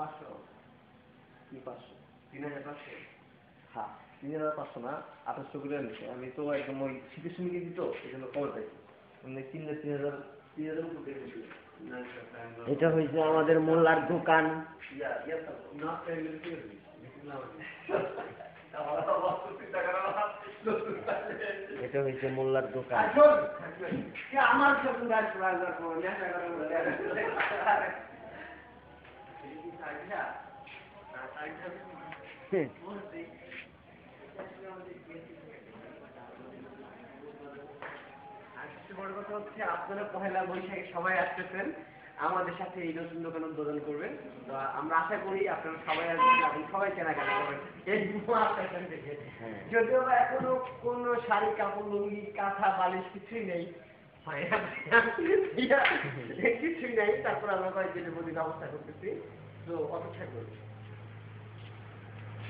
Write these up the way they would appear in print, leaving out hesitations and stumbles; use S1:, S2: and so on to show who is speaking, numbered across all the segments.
S1: 500 কি 500 3500 হ্যাঁ 3500 না 2800 করে নিচ্ছে আমি তো একদম ওই শীতের সময় দিত এজন্য কম পাইছি মানে 3000 করে দিছি
S2: এটা হইছে আমাদের মোল্লার দোকান এটা হইছে মোল্লার দোকান
S1: আমার বড় কথা হচ্ছে আপনারা পহেলা বৈশাখে সবাই আসতেছেন আমাদের সাথে এই নতুন দোকান উদ্বোধন করবেন তো আমরা আশা করি আপনারা সবাই আসবেন এবং সবাই কেনাকাটা করবেন এই আপনার থেকে যদিও বা এখনো কোনো শাড়ি কাপড় লুঙ্গি কাঁথা বালিশ কিছুই নেই কিছুই নেই তারপর আমরা কয়েকদিনের মধ্যে ব্যবস্থা করতেছি তো অপেক্ষা করছি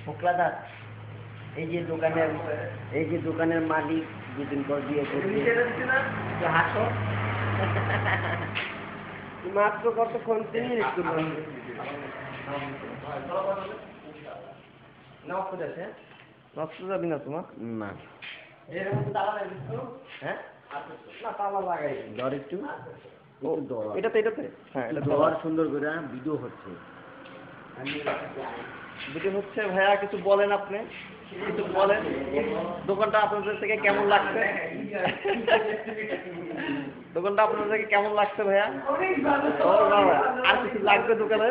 S2: ফোকলাদার এই যে দোকানের মালিক দুদিন পর দিয়ে
S1: হাসো মাত্র কতক্ষণ 3 মিনিট নষ্ট যাবি না তোমার
S2: না
S1: হ্যাঁ না তালা লাগাই
S2: ধর একটু
S1: এটাতে হ্যাঁ এটা
S2: ধর সুন্দর করে ভিডিও হচ্ছে
S1: ভিডিও হচ্ছে ভাইয়া কিছু বলেন আপনি কিছু বলেন দোকানটা আপনাদের থেকে কেমন লাগছে দোকানটা আপনাদের থেকে কেমন লাগছে ভাইয়া আর কিছু লাগবে দোকানে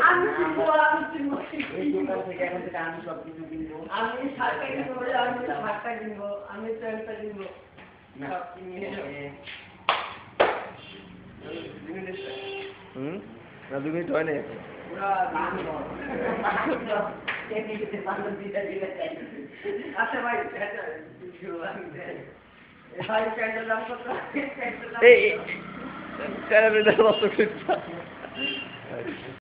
S2: এই দোকান থেকে এখন থেকে আমি সব কিছু কিনবো
S1: আমি শার্টটা কিনবো আমি শার্টটা কিনবো আমি প্যান্টটা কিনবো সব কিনে না 2 মিনিট হয় না আচ্ছা ভাই প্যান্টের দাম কত এই